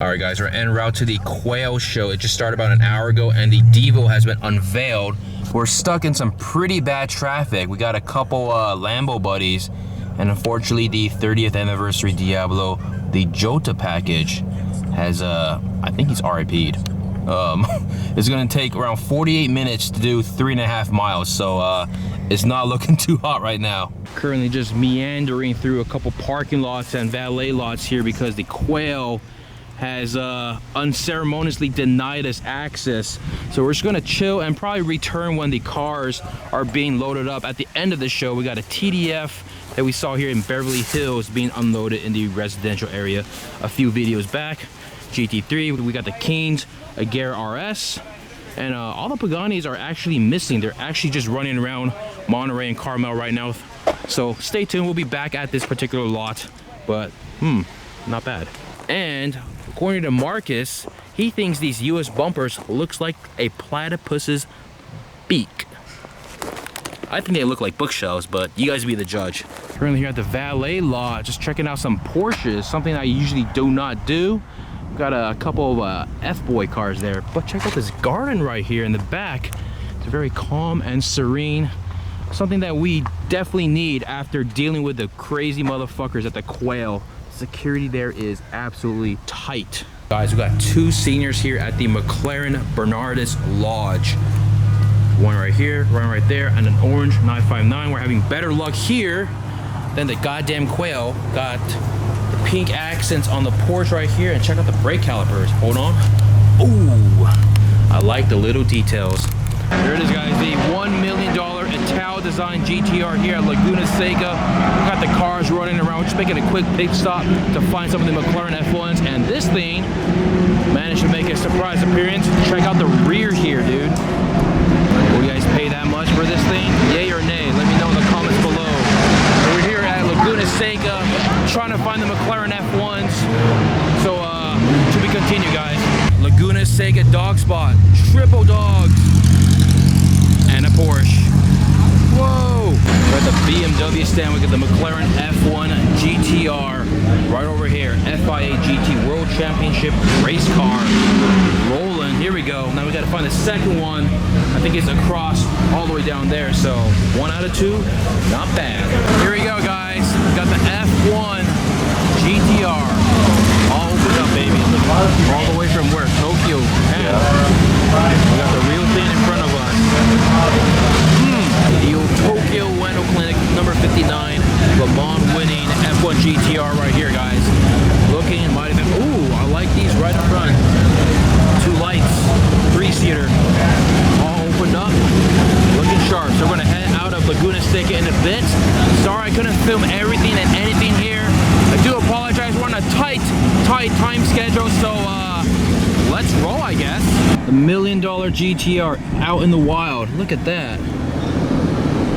All right, guys, we're en route to the Quail Show. It just started about an hour ago, and the Devo has been unveiled. We're stuck in some pretty bad traffic. We got a couple Lambo buddies, and unfortunately, the 30th anniversary Diablo, the Jota package, has, I think he's RIP'd. It's gonna take around 48 minutes to do 3.5 miles, so it's not looking too hot right now. Currently just meandering through a couple parking lots and valet lots here because the Quail has unceremoniously denied us access. So we're just gonna chill and probably return when the cars are being loaded up. At the end of the show, we got a TDF that we saw here in Beverly Hills being unloaded in the residential area a few videos back. GT3, we got the Kings, a Gare RS, and all the Paganis are actually missing. They're actually just running around Monterey and Carmel right now. So stay tuned, we'll be back at this particular lot, but not bad. And according to Marcus, he thinks these US bumpers looks like a platypus's beak. I think they look like bookshelves, but you guys be the judge. Currently here at the valet lot, just checking out some Porsches, something I usually do not do. Got a couple of F-boy cars there, but check out this garden right here in the back. It's very calm and serene. Something that we definitely need after dealing with the crazy motherfuckers at the Quail. Security there is absolutely tight. Guys, we got two seniors here at the McLaren Bernardus Lodge. One right here, one right there, and an orange 959. We're having better luck here than the goddamn Quail. Got the pink accents on the Porsche right here, and check out the brake calipers. Hold on. Ooh, I like the little details. Here it is, guys, the $1 million Ital design GTR here at Laguna Seca. We got the cars running around. We're just making a quick pit stop to find some of the McLaren F1s, and this thing managed to make a surprise appearance. Check out the rear here, dude. Will you guys pay that much for this thing? Yay or nay? Let me know in the comments below. We're here at Laguna Seca trying to find the McLaren F1s. So, to be continued, guys. Laguna Seca dog spot. Triple dogs. And a Porsche. Whoa! We're at the BMW stand. We got the McLaren F1 GTR right over here. FIA GT World Championship race car. Rolling. Here we go. Now we got to find the second one. I think it's across all the way down there. So 1 out of 2, not bad. Here we go, guys. We got the F1 GTR. All opened up, baby. All the way from where? Tokyo, Japan. We got the real thing in front of us. The old Tokyo Wendo Clinic, number 59, Le Mans winning F1 GTR right here, guys. Looking, might have been, ooh, I like these right in front. 2 lights, 3-seater, all opened up, looking sharp. So we're gonna head out of Laguna Seca in a bit. Sorry I couldn't film everything and anything here. I do apologize, we're on a tight time schedule, so let's roll, I guess. The $1 million GTR out in the wild. Look at that.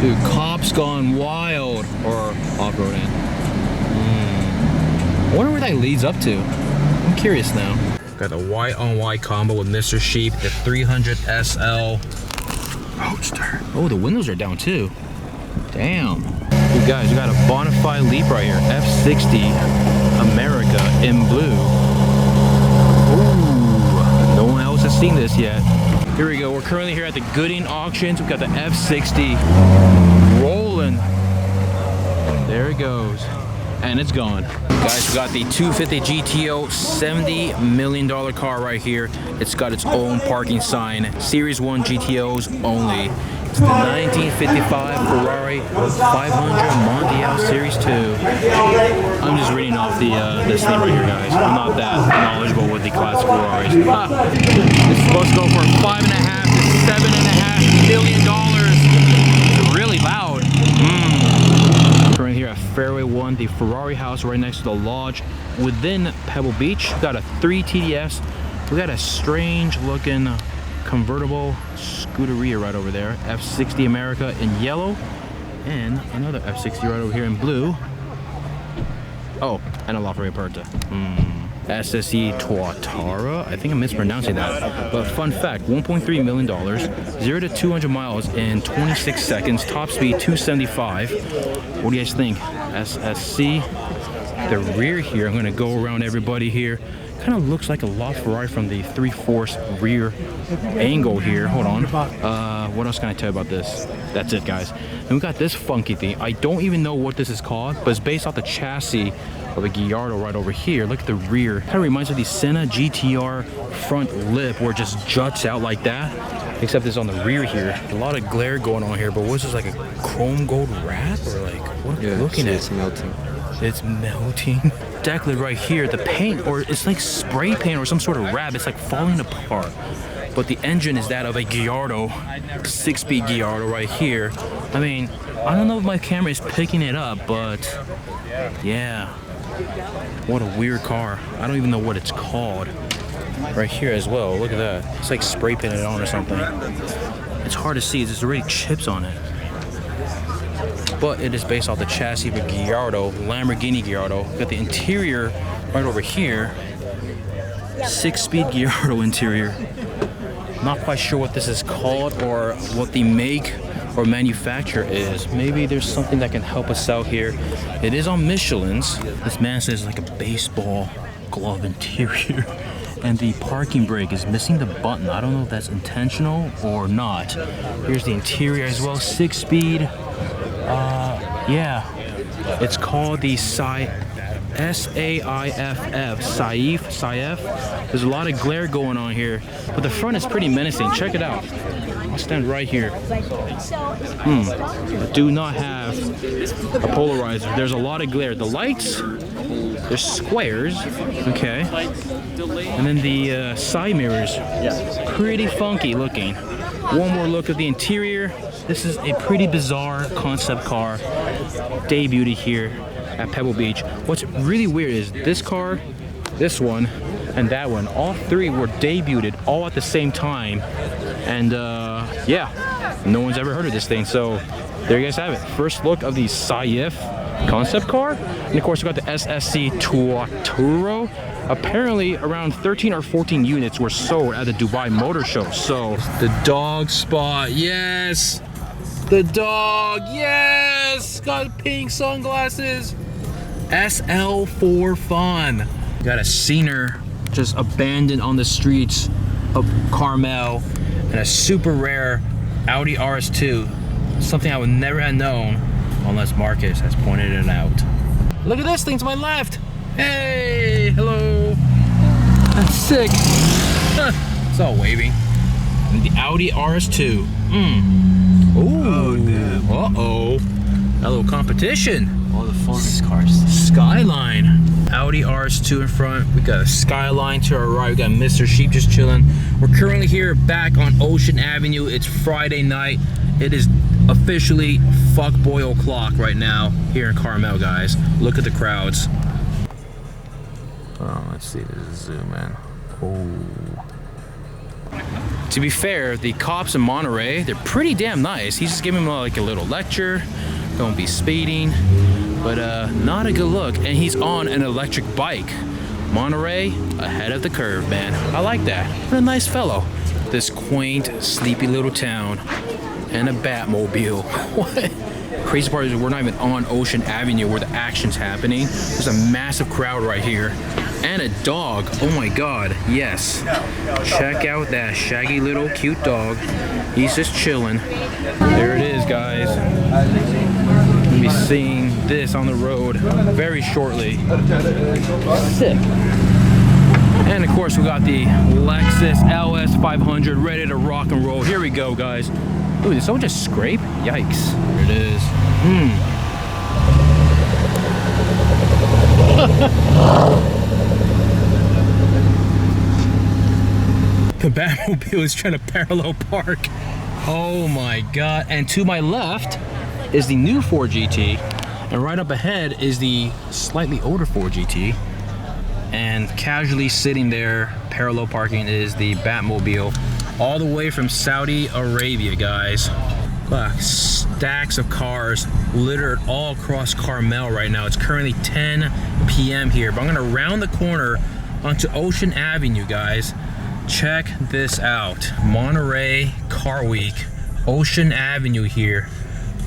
Dude, cops gone wild. Or off-roading. I wonder where that leads up to. I'm curious now. Got the white-on-white combo with Mr. Sheep, the 300 SL Roadster. Oh, the windows are down too. Damn. Dude, guys, we got a bonafide Leap right here. F60 America in blue. No one else has seen this yet. Here we go. We're currently here at the Gooding auctions. We've got the F60 rolling. There it goes. And it's gone. Guys, we got the 250 GTO $70 million car right here. It's got its own parking sign. Series 1 GTOs only. It's the 1955 Ferrari 500 Mondial Series 2. I'm just reading off this thing right here, guys. I'm not that knowledgeable with the classic Ferraris. It's supposed to go for $5.5 to $7.5 million. It's really loud. Right here at Fairway 1, the Ferrari house right next to the lodge within Pebble Beach. We got a 3 TDFs. We got a strange looking convertible Scuderia right over there. F60 America in yellow, and another F60 right over here in blue. Oh, and a La Ferrari SSE Tuatara. I think I'm mispronouncing that. But fun fact, $1.3 million, 0 to 200 miles in 26 seconds, top speed 275. What do you guys think? SSC. The rear here, I'm gonna go around everybody here. Kind of looks like a LaFerrari from the 3/4 rear angle here. Hold on. What else can I tell you about this? That's it, guys. And we got this funky thing. I don't even know what this is called, but it's based off the chassis of a Gallardo right over here. Look at the rear. Kind of reminds me of the Senna GTR front lip where it just juts out like that. Except it's on the rear here. A lot of glare going on here, but what's this, like a chrome gold wrap? Or like, what are we looking at? It's melting. It's melting. Deck lid right here, the paint, or it's like spray paint or some sort of wrap. It's like falling apart. But the engine is that of a Gallardo, 6-speed Gallardo right here. I mean, I don't know if my camera is picking it up, but yeah. What a weird car. I don't even know what it's called. Right here as well, look at that. It's like spray painted on or something. It's hard to see, there's already chips on it. But it is based off the chassis of a Gallardo, Lamborghini Gallardo. Got the interior right over here. 6-speed Gallardo interior. Not quite sure what this is called or what the make or manufacturer is. Maybe there's something that can help us out here. It is on Michelin's. This man says like a baseball glove interior. And the parking brake is missing the button. I don't know if that's intentional or not. Here's the interior as well, 6-speed. Yeah, it's called the S-A-I-F-F, Saif. There's a lot of glare going on here, but the front is pretty menacing. Check it out. I'll stand right here. I do not have a polarizer. There's a lot of glare. The lights, they're squares, okay. And then the side mirrors, pretty funky looking. One more look at the interior. This is a pretty bizarre concept car, debuted here at Pebble Beach. What's really weird is this car, this one, and that one, all three were debuted all at the same time. And yeah, no one's ever heard of this thing. So there you guys have it. First look of the Saif concept car. And of course we got the SSC Tuaturo. Apparently around 13 or 14 units were sold at the Dubai Motor Show. So The dog spot, yes! The dog, yes! Got pink sunglasses. SL4 Fun. Got a Scener just abandoned on the streets of Carmel, and a super rare Audi RS2. Something I would never have known unless Marcus has pointed it out. Look at this thing to my left. Hey, hello. That's sick. It's all waving. And the Audi RS2. Ooh. Oh, damn. Uh-oh. A little competition. All the fun cars. Skyline. Audi RS2 in front. We got a Skyline to our right. We got Mr. Sheep just chilling. We're currently here back on Ocean Avenue. It's Friday night. It is officially fuckboy o'clock right now here in Carmel, guys. Look at the crowds. Oh, let's see. This is zoom in. Oh. to be fair, the cops in Monterey, they're pretty damn nice. He's just giving him like a little lecture. Don't be speeding. But not a good look. And he's on an electric bike. Monterey, ahead of the curve, man. I like that. What a nice fellow. This quaint, sleepy little town. And a Batmobile. What? Crazy part is we're not even on Ocean Avenue where the action's happening. There's a massive crowd right here. And a dog. Oh my god, yes. Check out that shaggy little cute dog. He's just chilling. There it is, guys. We'll be seeing this on the road very shortly. Sick. And of course we got the Lexus LS 500 ready to rock and roll. Here we go, guys. Ooh, did someone just scrape? Yikes. There it is. The Batmobile is trying to parallel park. Oh my god. And to my left is the new Ford GT. And right up ahead is the slightly older Ford GT. And casually sitting there, parallel parking, is the Batmobile. All the way from Saudi Arabia, guys. Look, stacks of cars littered all across Carmel right now. It's currently 10 p.m. here, but I'm gonna round the corner onto Ocean Avenue, guys. Check this out. Monterey Car Week, Ocean Avenue here.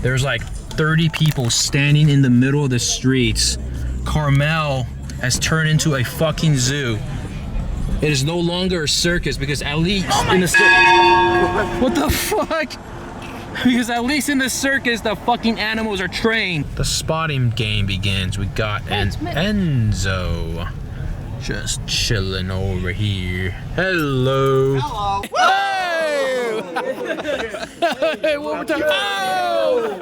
There's like 30 people standing in the middle of the streets. Carmel has turned into a fucking zoo. It is no longer a circus because at least in the what the fuck? Because at least in the circus, the fucking animals are trained. The spotting game begins. We got an Enzo just chilling over here. Hello. Hello. Hey, one more time. Oh!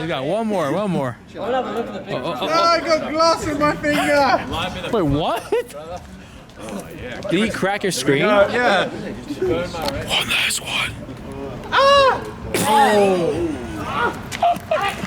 We got one more. I got glass in my finger. Wait, what? Did he crack your screen? Yeah. One last one. Ah! Oh.